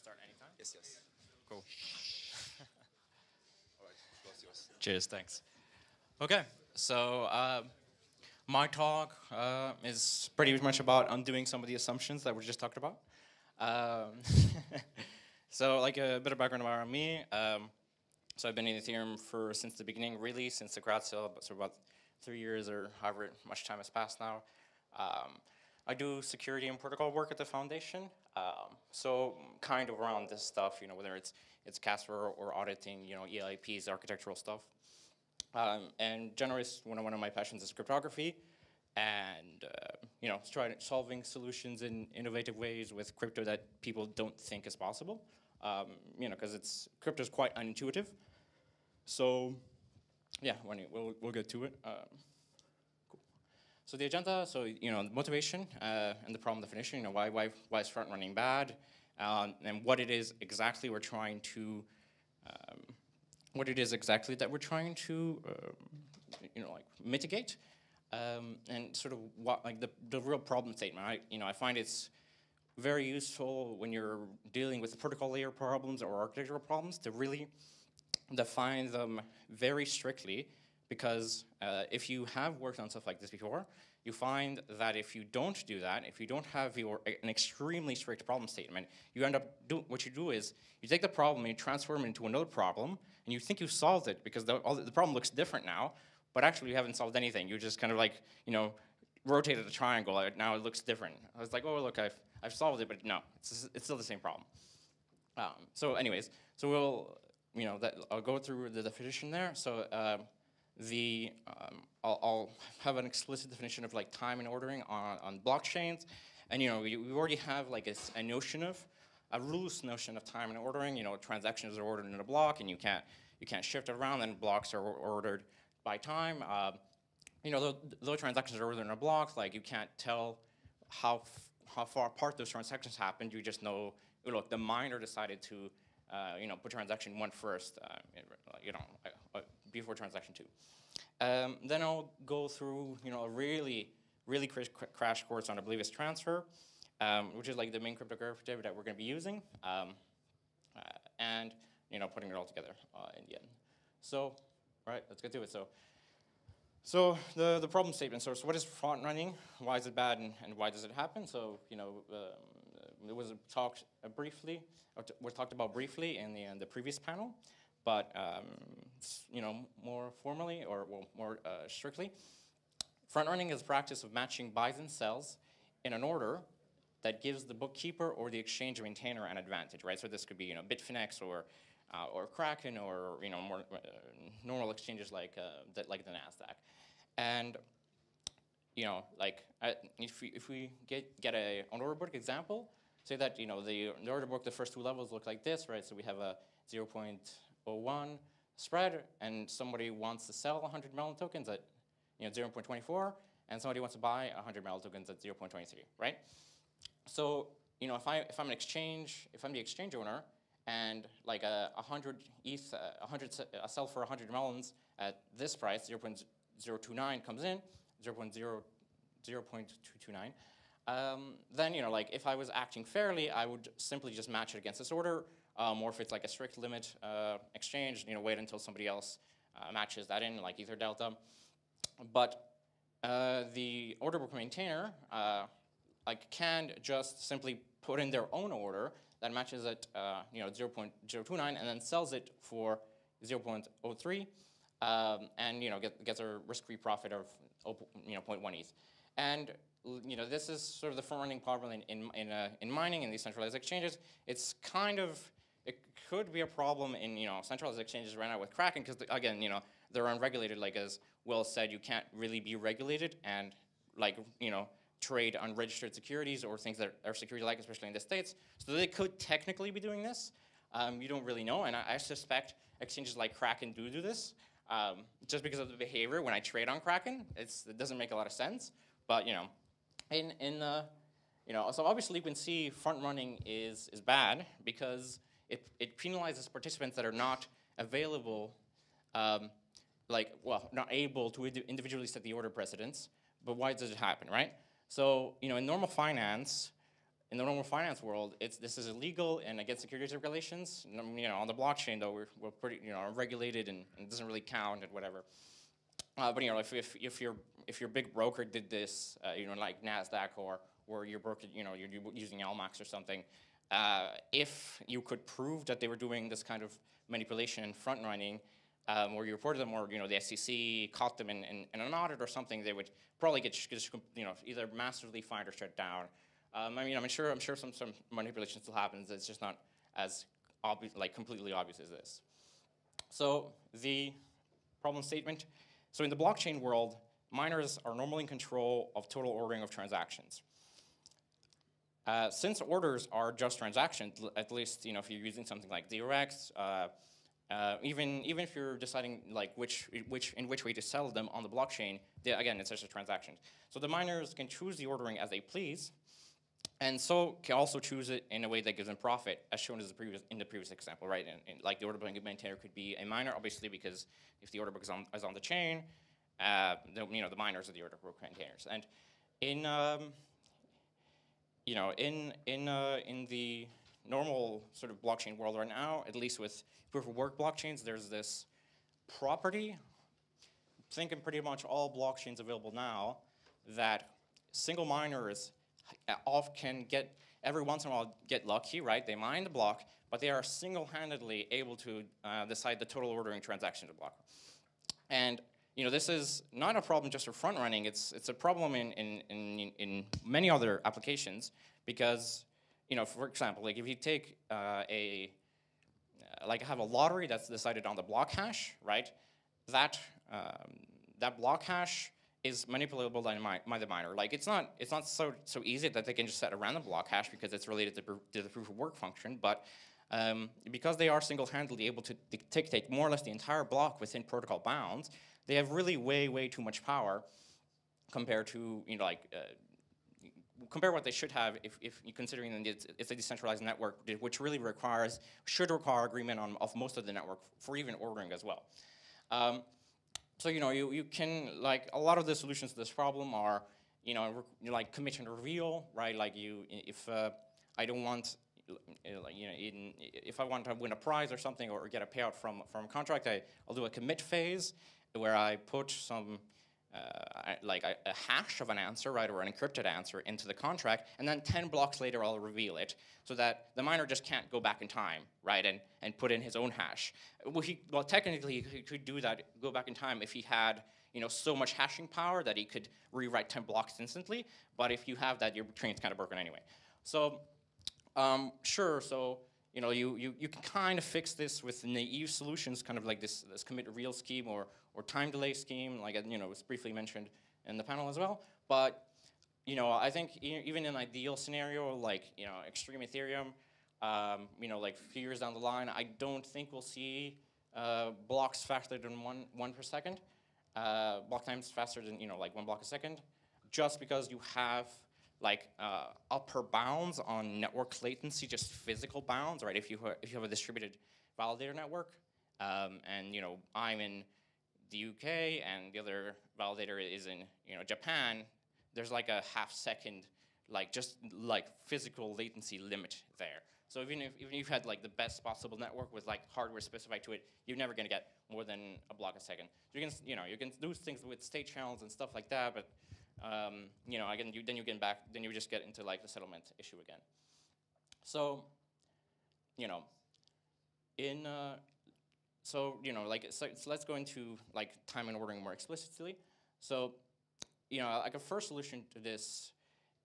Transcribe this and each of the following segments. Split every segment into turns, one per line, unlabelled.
start anytime?
Yes, yes.
Cool.
All right, the floor is yours.
Cheers, thanks. Okay, so my talk is pretty much about undoing some of the assumptions that we just talked about. Um, so like a bit of background about me. So I've been in Ethereum since the beginning, really, since the grad sale, so about 3 years or however much time has passed now. I do security and protocol work at the foundation, so kind of around this stuff, whether it's Casper or auditing, EIPs, architectural stuff. And generally, one of my passions is cryptography, and solving solutions in innovative ways with crypto that people don't think is possible. Because crypto is quite unintuitive. So, yeah, we'll get to it. Cool. So the agenda, motivation and the problem definition. Why is front running bad, and what it is exactly we're trying to, mitigate, and sort of what the real problem statement. I find it's very useful when you're dealing with protocol layer problems or architectural problems to really define them very strictly, because if you have worked on stuff like this before, you find that if you don't do that, if you don't have an extremely strict problem statement, you end up what you do is you take the problem and you transform it into another problem, and you think you solved it because the problem looks different now, but actually you haven't solved anything. You just kind of rotated the triangle. Now it looks different. I was like, oh look, I've solved it, but no, it's still the same problem. I'll go through the definition there. So I'll have an explicit definition of time and ordering on blockchains, and we already have a loose notion of time and ordering. Transactions are ordered in a block, and you can't shift it around, and blocks are ordered by time. Though transactions are ordered in a block, you can't tell how far apart those transactions happened. You just know, look, the miner decided to, put transaction 1 first, before transaction 2. Then I'll go through, a really crash course on Oblivious transfer, which is the main cryptography that we're going to be using, and putting it all together in the end. So, all right, let's get to it. So the problem statement. So what is front running? Why is it bad, and why does it happen? So it was talked about briefly in the previous panel, but more formally or more strictly, front running is the practice of matching buys and sells in an order that gives the bookkeeper or the exchange maintainer an advantage, right? So this could be Bitfinex or Kraken or more normal exchanges like the Nasdaq. And if we get an order book example, say that the order book, the first 2 levels look like this, right? So we have a 0.01 spread, and somebody wants to sell 100 Melon tokens at 0.24, and somebody wants to buy 100 Melon tokens at 0.23, right? So if I'm the exchange owner, and 100 ETH, I sell for 100 melons at this price, 0.029 comes in, 0.229. Then if I was acting fairly, I would simply just match it against this order, or if it's a strict limit exchange, wait until somebody else matches that in, like Ether Delta. But the order book maintainer can just simply put in their own order that matches at 0.029 and then sells it for 0.03, and gets a risk-free profit of 0.1 ETH. And this is sort of the front-running problem in mining and these centralized exchanges. It could be a problem in centralized exchanges right now with Kraken, because again they're unregulated. As Will said, you can't really be regulated and trade unregistered securities or things that are security-like, especially in the States. So they could technically be doing this. You don't really know, and I suspect exchanges like Kraken do this, just because of the behavior when I trade on Kraken. It doesn't make a lot of sense, but so obviously you can see front running is bad because it penalizes participants that are not available, not able to individually set the order precedence. But why does it happen, right? So in normal finance, in the normal finance world, this is illegal and against securities regulations. On the blockchain though, we're pretty regulated and it doesn't really count and whatever. But if your big broker did this, like Nasdaq or your broker, you're using LMAX or something, if you could prove that they were doing this kind of manipulation and front running, or you reported them, or the SEC caught them in an audit or something, they would probably get either massively fined or shut down. I'm sure some manipulation still happens. It's just not as obvious, like completely obvious as this. So the problem statement. So in the blockchain world, miners are normally in control of total ordering of transactions. Since orders are just transactions, at least if you're using something like 0x, even if you're deciding like in which way to sell them on the blockchain, again it's just a transaction. So the miners can choose the ordering as they please, and so can also choose it in a way that gives them profit, as shown as in the previous example, right? Like the order book maintainer could be a miner, obviously, because if the order book is on the chain, the miners are the order book maintainers. And in the normal sort of blockchain world right now, at least with proof of work blockchains, there's this property. Think in pretty much all blockchains available now that single miners can get, every once in a while, get lucky, right? They mine the block, but they are single-handedly able to decide the total ordering transaction of the block. And this is not a problem just for front running. It's a problem in many other applications because, for example, like if you take have a lottery that's decided on the block hash, right? That block hash is manipulable by the miner. Like it's not so easy that they can just set a random block hash because it's related to the proof of work function, but because they are single-handedly able to dictate more or less the entire block within protocol bounds, they have really way too much power compared to compare what they should have if you're considering that it's a decentralized network, which really should require agreement of most of the network for even ordering as well. So you can, like, a lot of the solutions to this problem are like commit and reveal, right? Like if I don't want if I want to win a prize or something or get a payout from a contract, I'll do a commit phase where I put some like a hash of an answer, right, or an encrypted answer into the contract, and then 10 blocks later I'll reveal it, so that the miner just can't go back in time, right, and put in his own hash. Well, technically he could do that, go back in time, if he had so much hashing power that he could rewrite 10 blocks instantly. But if you have that, your train's kind of broken anyway. So sure, so you can kind of fix this with naive solutions, kind of like this commit reveal scheme or time delay scheme, like it was briefly mentioned in the panel as well. But I think even in an ideal scenario, like extreme Ethereum, like a few years down the line, I don't think we'll see blocks faster than one per second, block times faster than like 1 block a second, just because you have like upper bounds on network latency, just physical bounds, right? If you have a distributed validator network, and I'm in the UK and the other validator is in Japan, there's like a half-second just physical latency limit there. So even if you've had like the best possible network with like hardware specified to it, you're never going to get more than a block a second. So you can do things with state channels and stuff like that, but again, then you just get into like the settlement issue again. So, so let's go into like time and ordering more explicitly. So, like a first solution to this,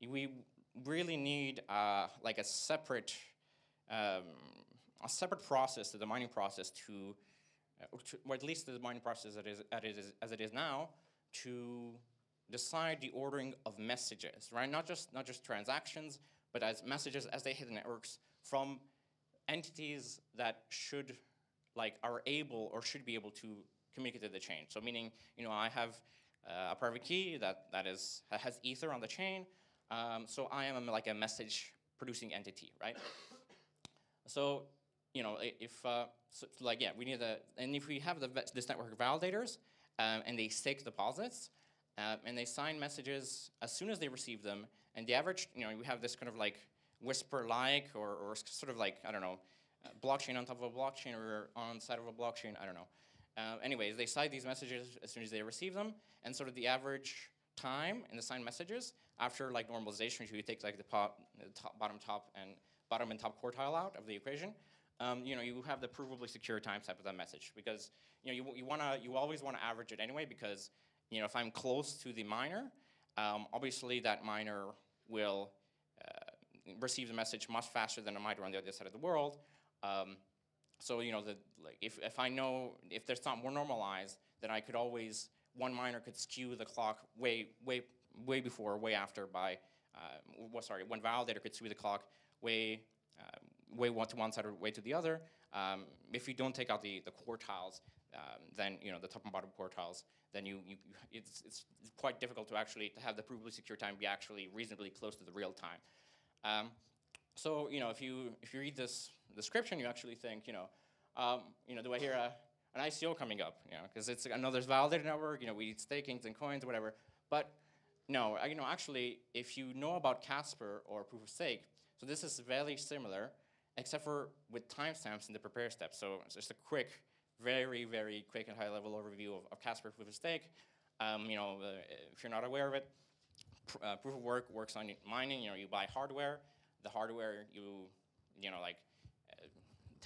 we really need like a separate process to the mining process or at least the mining process as it is now, to decide the ordering of messages, right? Not just transactions, but as messages as they hit the networks from entities that are able or should be able to communicate to the chain. So meaning, I have a private key that has ether on the chain, so I am like a message producing entity, right? So we need and if we have this network of validators and they stake deposits. And they sign messages as soon as they receive them, and the average, we have this kind of like whisper-like or sort of like, I don't know, blockchain on top of a blockchain or on the side of a blockchain, I don't know. Anyways, they cite these messages as soon as they receive them, and sort of the average time in the signed messages after like normalization, so you take like the bottom and top quartile out of the equation, you have the provably secure time step of that message, because you always want to average it anyway, because if I'm close to the miner, obviously that miner will receive the message much faster than a miner on the other side of the world. So if I know if there's not more normalized, then I could always, one miner could skew the clock way before, way after by, one validator could skew the clock way to one side or way to the other. If you don't take out the quartiles, then the top and bottom quartiles, then it's quite difficult to actually have the provably secure time be actually reasonably close to the real time. So if you read this description, you actually think do I hear an ICO coming up? Because it's another validator network. We need stakings and coins or whatever. But no, actually, if you know about Casper or proof of stake, so this is very similar, except for with timestamps in the prepare step. So it's just a quick, very, very quick and high-level overview of Casper proof of stake. If you're not aware of it, proof of work works on mining. You buy hardware. The hardware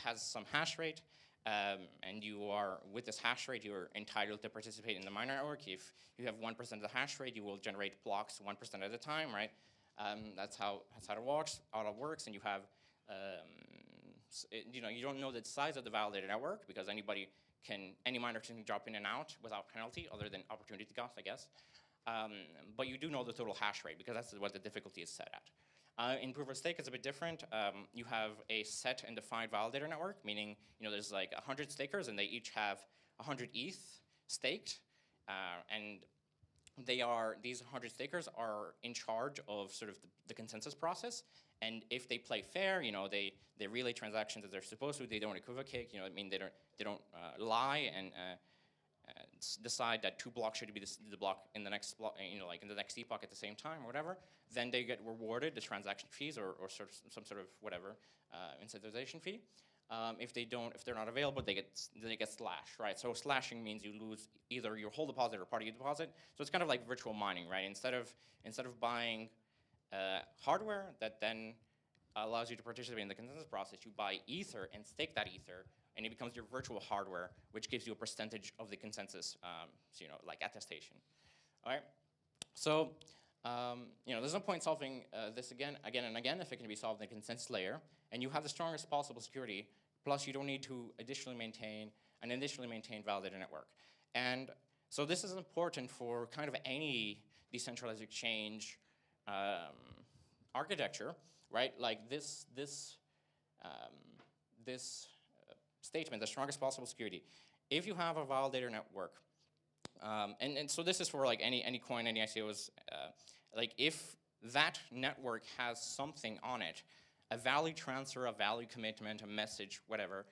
has some hash rate, and with this hash rate, you're entitled to participate in the miner network. If you have 1% of the hash rate, you will generate blocks 1% at a time, right? That's how it works. And you have, you don't know the size of the validated network, because any miner can drop in and out without penalty, other than opportunity cost, I guess. But you do know the total hash rate, because that's what the difficulty is set at. In proof of stake, it's a bit different. You have a set and defined validator network, meaning there's like 100 stakers, and they each have 100 ETH staked, and these 100 stakers are in charge of sort of the consensus process. And if they play fair, they relay transactions as they're supposed to. They don't equivocate. They don't lie and decide that 2 blocks should be the block in the next block, like in the next epoch at the same time or whatever. Then they get rewarded the transaction fees or sort of some sort of whatever incentivization fee. If they're not available, they get slashed, right? So slashing means you lose either your whole deposit or part of your deposit. So it's kind of like virtual mining, right? Instead of buying hardware that then allows you to participate in the consensus process, you buy Ether and stake that Ether, and it becomes your virtual hardware, which gives you a percentage of the consensus, like attestation. All right. So there's no point solving this again and again if it can be solved in the consensus layer, and you have the strongest possible security. Plus, you don't need to additionally maintain validator network. And so this is important for kind of any decentralized exchange architecture, right? Like this statement, the strongest possible security. If you have a validator network, and so this is for like any coin, any ICOs, like if that network has something on it, a value transfer, a value commitment, a message, whatever,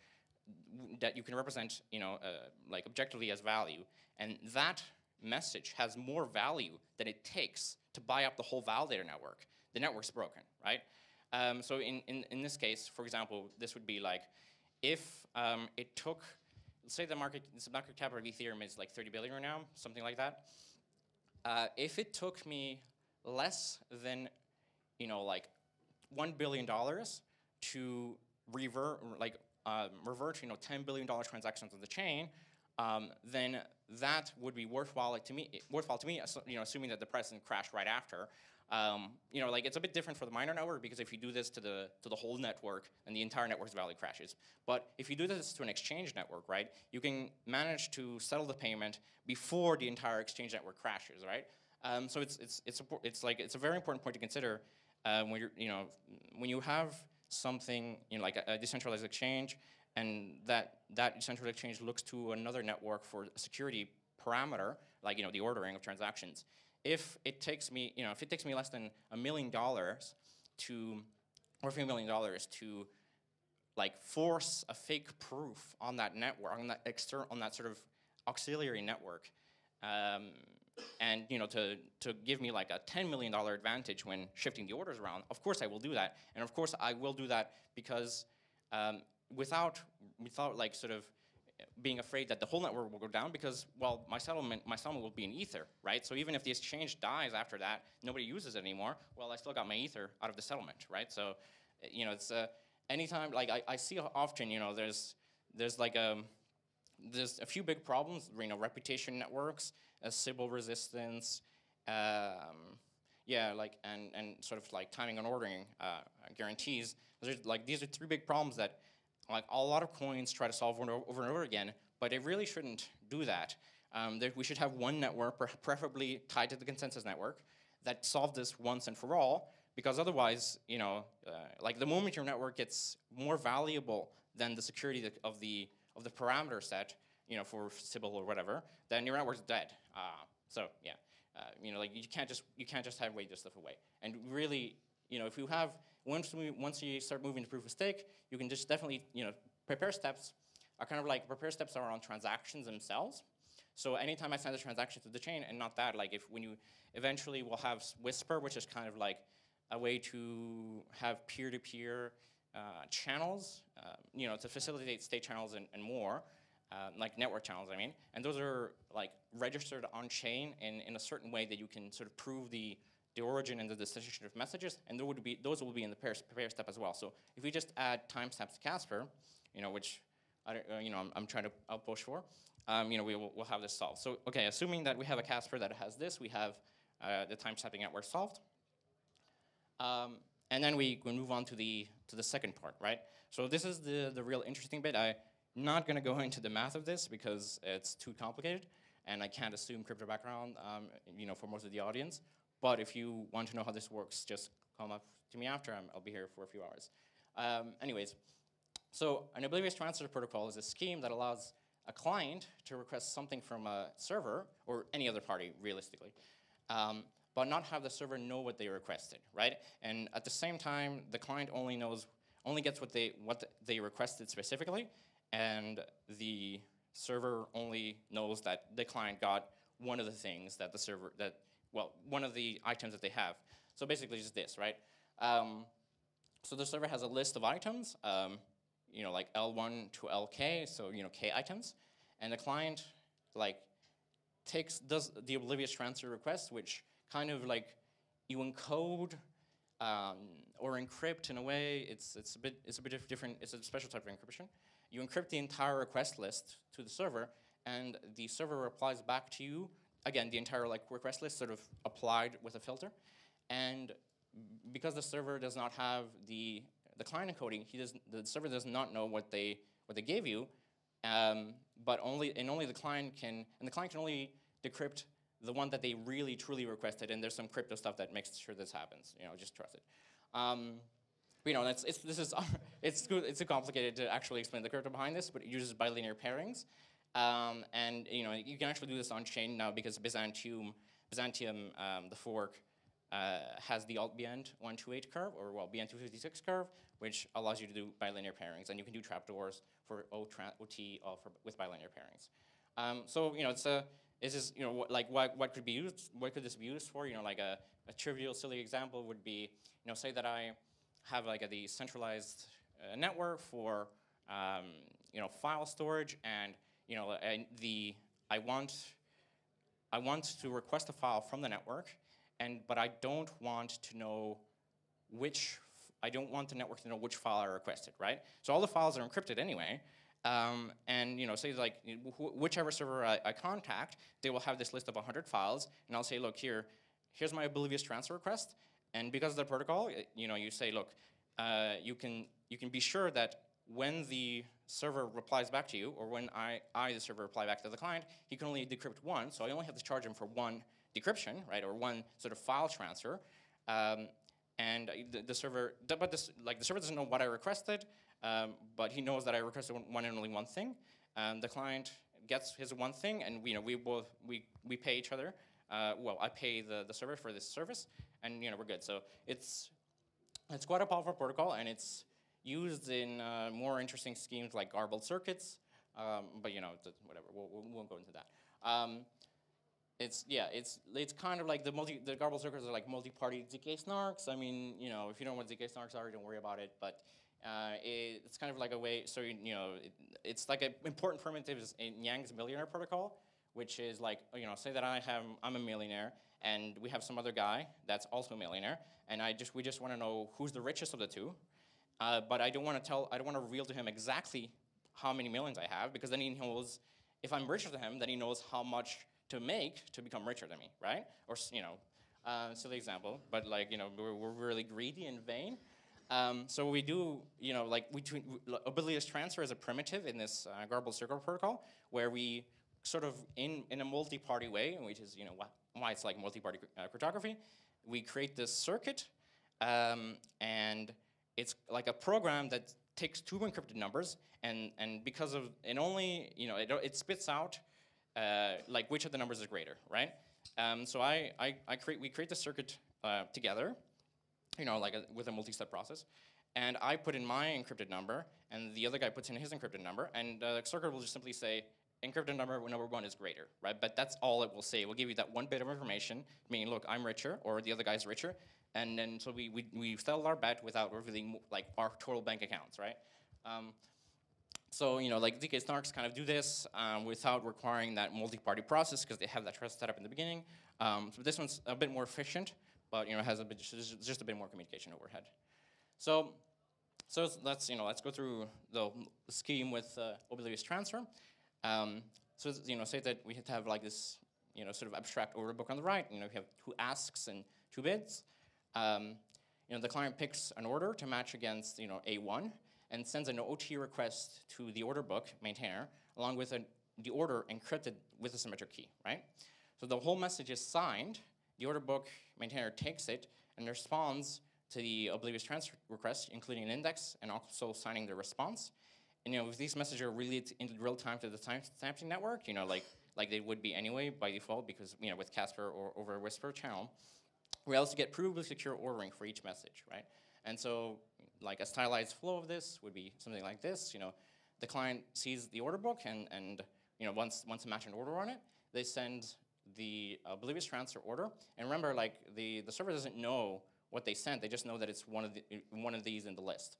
that you can represent, like objectively as value, and that message has more value than it takes to buy up the whole validator network, the network's broken, right? So in this case, for example, this would be like, if it took, let's say the market cap of Ethereum is like 30 billion right now, something like that. If it took me less than, like $1 billion to revert $10 billion transactions on the chain, then that would be worthwhile to me. Assuming that the price didn't crash right after. Like it's a bit different for the miner network, because if you do this to the whole network, then the entire network's value crashes. But if you do this to an exchange network, right, you can manage to settle the payment before the entire exchange network crashes, right? So it's a very important point to consider when you have something like a decentralized exchange, and that decentralized exchange looks to another network for a security parameter, like the ordering of transactions. If it takes me, less than $1 million or a few $1 million to like force a fake proof on that network, on that sort of auxiliary network, and to give me like a $10 million advantage when shifting the orders around, of course I will do that. And of course I will do that because without like sort of being afraid that the whole network will go down, because, well, my settlement will be in Ether, right? So even if the exchange dies after that, nobody uses it anymore, well, I still got my Ether out of the settlement, right? So, it's anytime, like I see often, there's like there's a few big problems, reputation networks, Sybil resistance, yeah, like, and sort of like timing and ordering guarantees. These are three big problems that like a lot of coins try to solve over and over again, but they really shouldn't do that. We should have one network, preferably tied to the consensus network, that solve this once and for all, because otherwise, like the moment your network gets more valuable than the security of the parameter set, for Sybil or whatever, then your network's dead. So yeah, like you can't just have wait this stuff away. And really, if you have once you start moving to proof of stake, you can just definitely prepare steps are kind of like prepare steps are on transactions themselves. So anytime I send a transaction to the chain, and not that, like when you eventually will have Whisper, which is kind of like a way to have peer-to-peer channels, to facilitate state channels and more, like network channels, I mean. And those are like registered on chain in a certain way that you can sort of prove the origin and the destination of messages, and those will be in the prepare step as well. So if we just add timestamps to Casper, which I'm trying to push for, we'll have this solved. So okay, assuming that we have a Casper that has this, we have the timestamping network solved, and then we move on to the second part, right? So this is the real interesting bit. I'm not going to go into the math of this because it's too complicated, and I can't assume crypto background, for most of the audience. But if you want to know how this works, just come up to me after. I'll be here for a few hours. Anyways, so an Oblivious transfer protocol is a scheme that allows a client to request something from a server, or any other party, realistically, but not have the server know what they requested, right? And at the same time, the client only gets what they requested specifically, and the server only knows that the client got one of the things that the server one of the items that they have. So basically just this, right? So the server has a list of items, like L1 to LK, so K items, and the client does the Oblivious transfer request, which kind of like you encode or encrypt in a way. It's a bit different. It's a special type of encryption. You encrypt the entire request list to the server, and the server replies back to you. Again, the entire request list sort of applied with a filter, and because the server does not have the client encoding, the server does not know what they gave you, but only the client can only decrypt the one that they really truly requested, and there's some crypto stuff that makes sure this happens. Just trust it. It's too complicated to actually explain the crypto behind this, but it uses bilinear pairings. And you can actually do this on chain now because Byzantium, the fork, has the alt-BN 128 curve, or BN 256 curve, which allows you to do bilinear pairings, and you can do trapdoors for OT with bilinear pairings. So what could this be used for? Like a trivial, silly example would be, say that I have like a decentralized network for file storage, and I want to request a file from the network, but I don't want the network to know which file I requested, right? So all the files are encrypted anyway, and say like whichever server I contact, they will have this list of 100 files, and I'll say, look, here's my Oblivious transfer request, and because of the protocol, you say, look, you can be sure that when the server replies back to you, or when the server reply back to the client, he can only decrypt one, so I only have to charge him for one decryption, right, or one sort of file transfer, and the server doesn't know what I requested, but he knows that I requested one and only one thing. The client gets his one thing, and we pay each other. I pay the server for this service, and we're good. So it's quite a powerful protocol, and it's used in more interesting schemes like garbled circuits, but whatever. We won't go into that. it's kind of like the garbled circuits are like multi-party ZK snarks. I mean, you know, if you don't know what ZK snarks are, don't worry about it. But it's kind of like a way. So it's like an important primitive in Yang's millionaire protocol, which is like, you know, say that I'm a millionaire and we have some other guy that's also a millionaire, and we just want to know who's the richest of the two. But I don't want to reveal to him exactly how many millions I have, because then he knows, if I'm richer than him, then he knows how much to make to become richer than me, right? Or, you know, silly example, but like, you know, we're really greedy and vain. So we do, you know, like Oblivious transfer is a primitive in this garbled circuit protocol, where we sort of, in a multi-party way, which is, you know, why it's like multi-party cryptography, we create this circuit, and it's like a program that takes two encrypted numbers, and because of, it only, you know, it spits out like which of the numbers is greater, right? So we create the circuit together, you know, like with a multi-step process, and I put in my encrypted number, and the other guy puts in his encrypted number, and the circuit will just simply say, encrypted number 1 is greater, right? But that's all it will say. It will give you that one bit of information, meaning, look, I'm richer, or the other guy's richer, and then so we settled our bet without revealing like our total bank accounts, right? So, you know, like ZK snarks kind of do this without requiring that multi-party process, because they have that trust set up in the beginning. So this one's a bit more efficient, but, you know, has just a bit more communication overhead. So let's go through the scheme with Oblivious transfer. So, you know, say that we have like this, you know, sort of abstract order book on the right. You know, we have 2 asks and 2 bids. You know, the client picks an order to match against, you know, A1, and sends an OT request to the order book maintainer, along with the order encrypted with a symmetric key, right? So the whole message is signed. The order book maintainer takes it and responds to the Oblivious transfer request, including an index and also signing the response. And, you know, if these messages are really in real time to the timestamp network, you know, like they would be anyway by default, because, you know, with Casper or over a Whisper channel, we also get provably secure ordering for each message, right? And so, like a stylized flow of this would be something like this. You know, the client sees the order book, and you know, once to match an order on it, they send the Oblivious transfer order. And remember, like the server doesn't know what they sent; they just know that it's one of these in the list.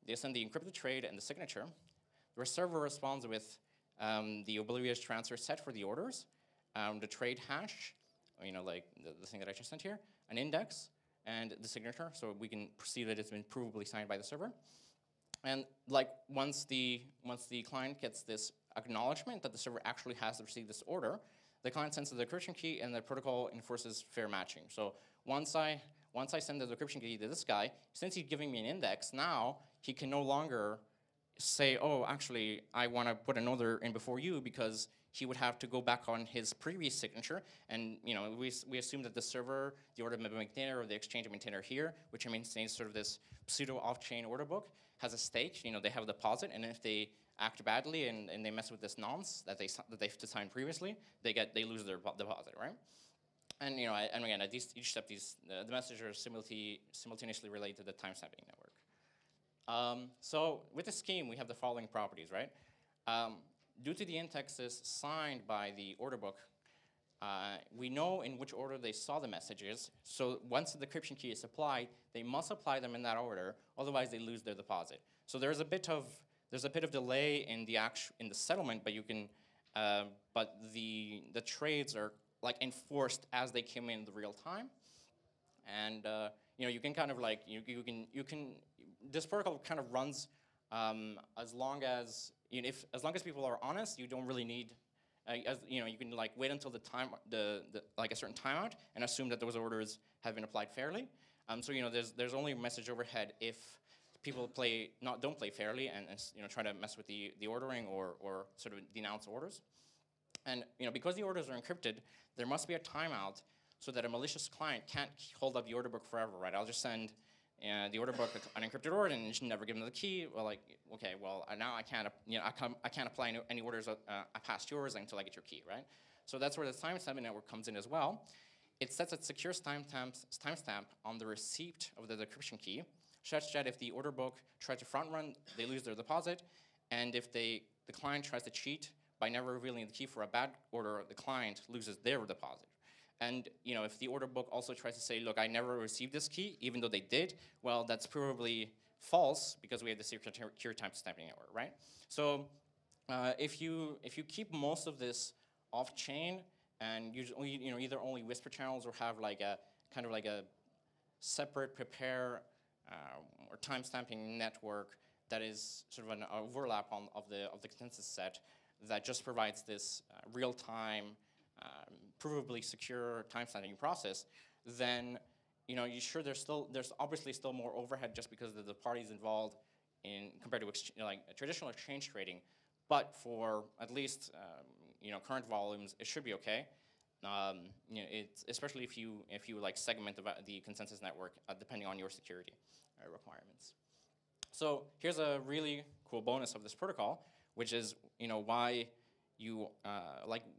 They send the encrypted trade and the signature. The server responds with the Oblivious transfer set for the orders, the trade hash, you know, like the thing that I just sent here, an index, and the signature, so we can perceive that it's been provably signed by the server. And like once the client gets this acknowledgement that the server actually has received this order, the client sends the decryption key, and the protocol enforces fair matching. So once I send the decryption key to this guy, since he's giving me an index, now he can no longer say, oh, actually, I want to put an order in before you, because he would have to go back on his previous signature, and, you know, we assume that the server, the order maintainer, or the exchange maintainer here, which maintains sort of this pseudo off-chain order book, has a stake. You know, they have a deposit, and if they act badly and they mess with this nonce that they've signed previously, they lose their deposit, right? And, you know, and again, at each step, the messages are simultaneously related to the timestamping network. So with the scheme, we have the following properties, right? Due to the indexes signed by the order book, we know in which order they saw the messages. So once the decryption key is applied, they must apply them in that order, otherwise they lose their deposit. So there's a bit of delay in the settlement, but you can but the trades are like enforced as they came in real time, and you know, you can kind of like you can this protocol kind of runs as long as people are honest. You don't really need, you know, you can like wait until like a certain timeout and assume that those orders have been applied fairly. So, you know, there's only message overhead if people don't play fairly and you know, try to mess with the ordering or sort of denounce orders. And, you know, because the orders are encrypted, there must be a timeout so that a malicious client can't hold up the order book forever, right? I'll just send the order book an encrypted order and just never give them the key. Well, like, okay, well, now I can't, you know, I can't apply any orders past yours until I get your key, right? So that's where the timestamping network comes in as well. It sets a secure timestamp on the receipt of the decryption key, such that if the order book tries to front run, they lose their deposit, and if the client tries to cheat by never revealing the key for a bad order, the client loses their deposit. And if the order book also tries to say, look, I never received this key, even though they did, well, that's probably false because we have the secure timestamping error, right? So if you keep most of this off chain and use either only whisper channels or have like a kind of like a separate prepare or timestamping network that is sort of an overlap of the consensus set that just provides this real-time, provably secure timestamping process, then there's obviously still more overhead just because of the parties involved in compared to traditional exchange trading, but for at least current volumes, it should be okay. It's especially if you like segment the consensus network depending on your security requirements. So here's a really cool bonus of this protocol, which is why you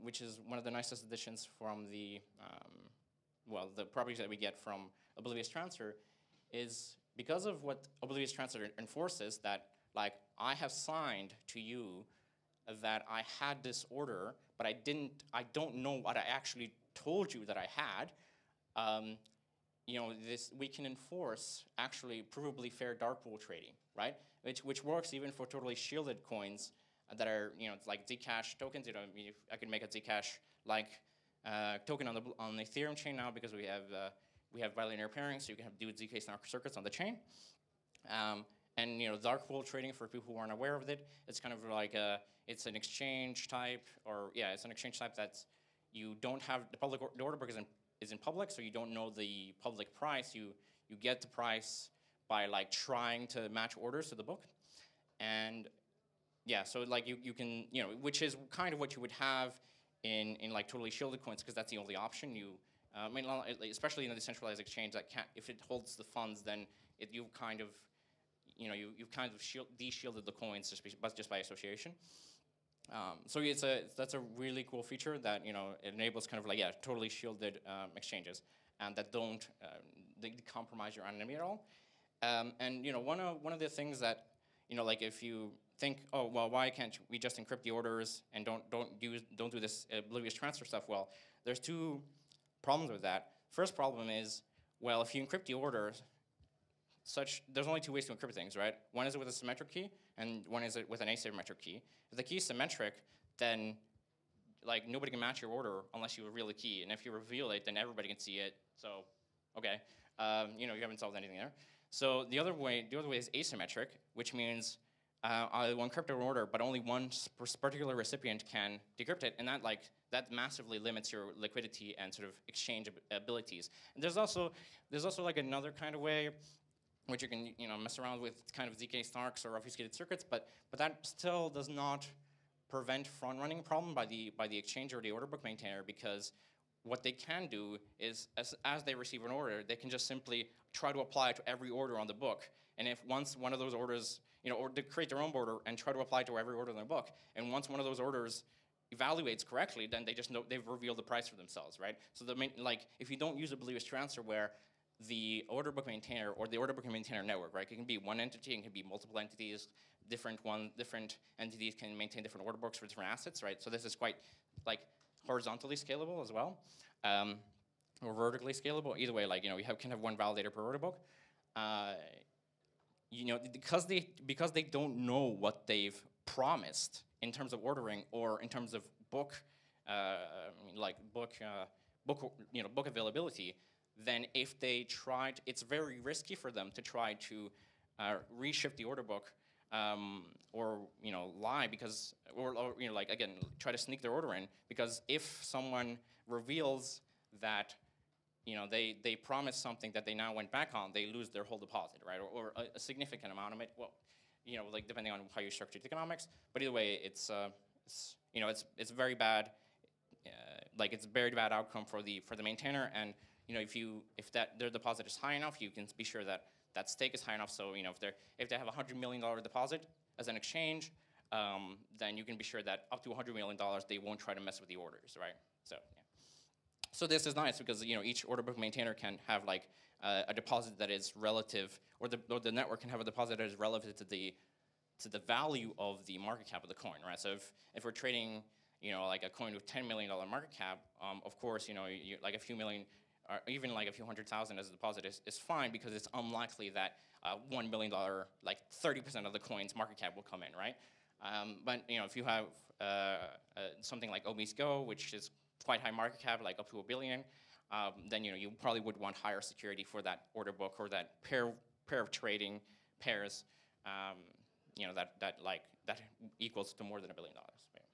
which is one of the nicest additions from the the properties that we get from Oblivious Transfer, is because of what Oblivious Transfer enforces, that like I have signed to you that I had this order, but I don't know what I actually told you that I had. We can enforce actually provably fair dark pool trading, right? Which works even for totally shielded coins that are like Zcash tokens. I could make a Zcash like token on the Ethereum chain now because we have bilinear pairing, so you can do Zk circuits on the chain. And dark pool trading, for people who aren't aware of it, it's kind of like it's an exchange type, it's an exchange type that you don't have the order book is in public, so you don't know the public price. You get the price by like trying to match orders to the book, and so like you can which is kind of what you would have in like totally shielded coins, because that's the only option. Especially in a decentralized exchange that can't, if it holds the funds, then you've kind of de-shielded the coins just by association. So that's a really cool feature that it enables kind of like totally shielded exchanges, and that don't they compromise your anonymity at all. And one of the things that like if you think, oh well, why can't we just encrypt the orders and don't do this Oblivious Transfer stuff? Well, there's two problems with that. First problem is, well, if you encrypt the orders, there's only two ways to encrypt things, right? One is with a symmetric key, and one is with an asymmetric key. If the key is symmetric, then like nobody can match your order unless you reveal the key, and if you reveal it, then everybody can see it. So, okay, you haven't solved anything there. So the other way is asymmetric, which means I will encrypt an order, but only one particular recipient can decrypt it, and that massively limits your liquidity and sort of exchange abilities. And there's also like another kind of way which you can mess around with kind of ZK snarks or obfuscated circuits, but that still does not prevent front running problem by the exchange or the order book maintainer, because what they can do is as they receive an order, they can just simply try to apply it to every order on the book. And if once one of those orders, or they create their own order and try to apply it to every order in their book, and once one of those orders evaluates correctly, then they just know they've revealed the price for themselves, right? So if you don't use a Oblivious Transfer where the order book maintainer or the order book maintainer network, right? It can be one entity, it can be multiple entities. Different entities can maintain different order books for different assets, right? So this is quite like horizontally scalable as well, or vertically scalable. Either way, like we can have one validator per order book. Because they don't know what they've promised in terms of ordering or in terms of book availability. Then if they tried, it's very risky for them to try to reshift the order book or lie because, or again, try to sneak their order in, because if someone reveals that they promised something that they now went back on, they lose their whole deposit, right? Or a significant amount of it. Well, like depending on how you structure the economics. But either way, it's very bad. It's a very bad outcome for the maintainer. And if their deposit is high enough, you can be sure that that stake is high enough. So if they have a $100 million deposit as an exchange, then you can be sure that up to $100 million they won't try to mess with the orders, right? So yeah. So this is nice because each order book maintainer can have like a deposit that is relative, or the network can have a deposit that is relative to the to the value of the market cap of the coin, right? So if we're trading, like a coin with $10 million market cap, of course, like a few million, or even like a few 100,000 as a deposit is fine, because it's unlikely that $1 million, like 30% of the coin's market cap will come in, right? But if you have something like Oblivious Go, which is quite high market cap, like up to $1 billion, then you probably would want higher security for that order book, or that pair of trading pairs, that equals to more than $1 billion. Right?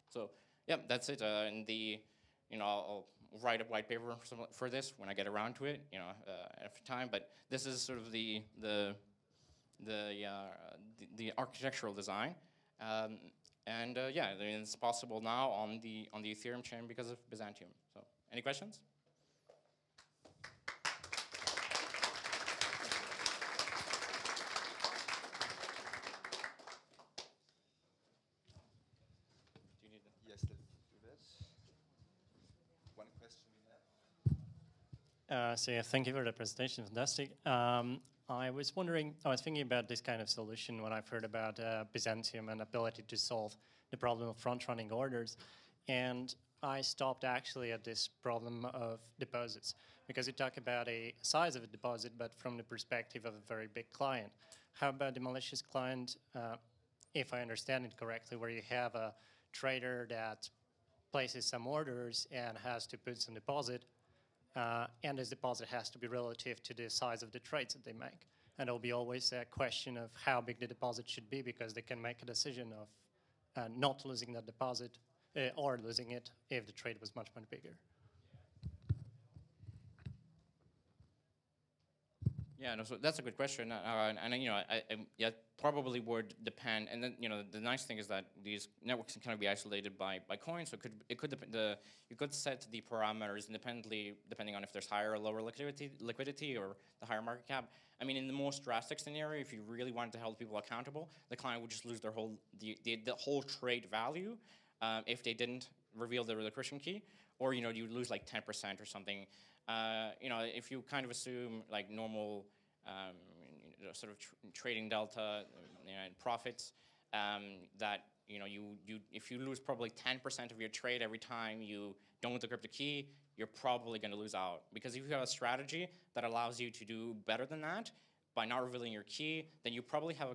So yeah, that's it. And I'll write a white paper for this when I get around to it, after time. But this is sort of the architectural design. Yeah, it's possible now on the Ethereum chain because of Byzantium. So, any questions? Do you need that?
Yes, let's do that. One question we have.
So yeah, thank you for the presentation, fantastic. I was thinking about this kind of solution when I've heard about Byzantium and ability to solve the problem of front-running orders. And I stopped actually at this problem of deposits, because you talk about a size of a deposit, but from the perspective of a very big client. How about the malicious client, if I understand it correctly, where you have a trader that places some orders and has to put some deposit, and this deposit has to be relative to the size of the trades that they make. And there'll be always a question of how big the deposit should be, because they can make a decision of not losing that deposit or losing it if the trade was much, much bigger.
Yeah, no, so that's a good question, yeah, probably would depend. And then the nice thing is that these networks can kind of be isolated by coins. So you could set the parameters independently depending on if there's higher or lower liquidity or the higher market cap. I mean, in the most drastic scenario, if you really wanted to hold people accountable, the client would just lose their the whole trade value if they didn't reveal the requisition key, or you'd lose like 10% or something. If you kind of assume like normal sort of trading delta and profits, that if you lose probably 10% of your trade every time you don't decrypt the key, you're probably going to lose out. Because if you have a strategy that allows you to do better than that by not revealing your key, then you probably have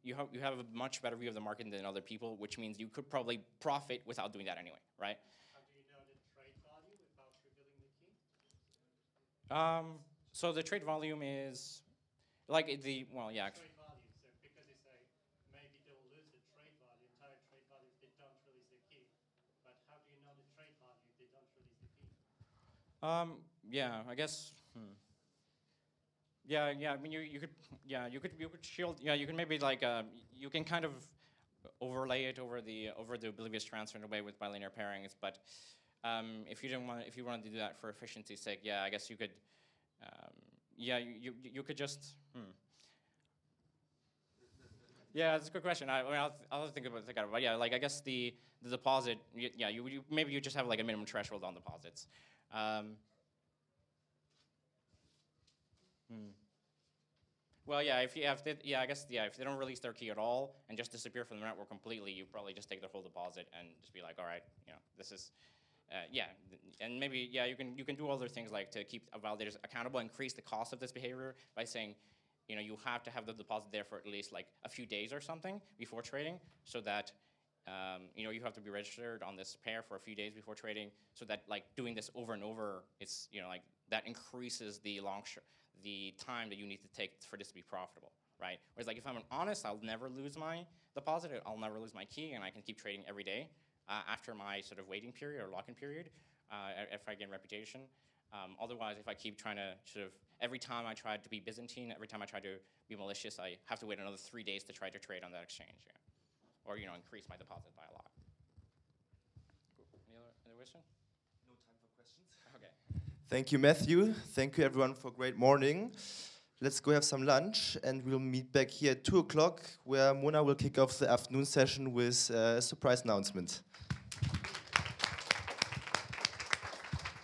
you have a much better view of the market than other people, which means you could probably profit without doing that anyway, right?
How do you know the trade value without revealing the key?
So the trade volume is like yeah.
Trade value, so because they say maybe they'll lose the trade value, entire trade value if they don't release the key. But how do you know the trade value if they don't release the key?
Yeah, I guess. Yeah. I mean, you could shield. Yeah, you can maybe like you can kind of overlay it over the Oblivious transfer in a way with bilinear pairings. But if you wanted to do that for efficiency's sake, yeah, I guess you could. Yeah, you could just. Yeah, that's a good question. I'll think about it. But yeah, like I guess the deposit. Yeah, maybe you just have like a minimum threshold on deposits. Well, yeah, if they don't release their key at all and just disappear from the network completely, you probably just take their whole deposit and just be like, all right, this is. Yeah, and maybe you can do other things like to keep validators accountable, increase the cost of this behavior by saying, you have to have the deposit there for at least like a few days or something before trading, so that you have to be registered on this pair for a few days before trading, so that like doing this over and over, it's like that increases the time that you need to take for this to be profitable, right? Whereas like if I'm honest, I'll never lose my deposit, I'll never lose my key, and I can keep trading every day. After my sort of waiting period or lock-in period, if I gain reputation. Otherwise, if I keep trying to sort of, every time I try to be Byzantine, every time I try to be malicious, I have to wait another 3 days to try to trade on that exchange, yeah. Or increase my deposit by a lot. Cool. Any other question?
No time for questions.
Okay.
Thank you, Matthew. Thank you, everyone, for a great morning. Let's go have some lunch, and we'll meet back here at 2 o'clock, where Mona will kick off the afternoon session with a surprise announcement.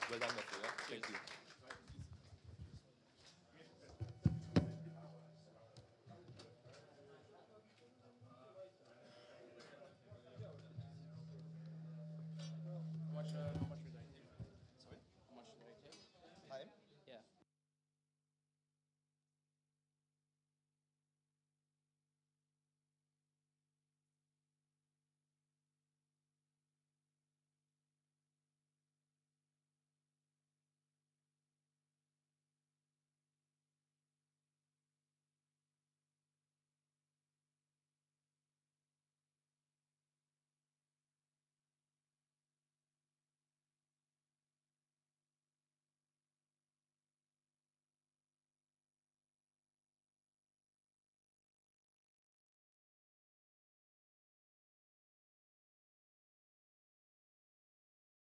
Well done, Matthew. Yeah? Thank you.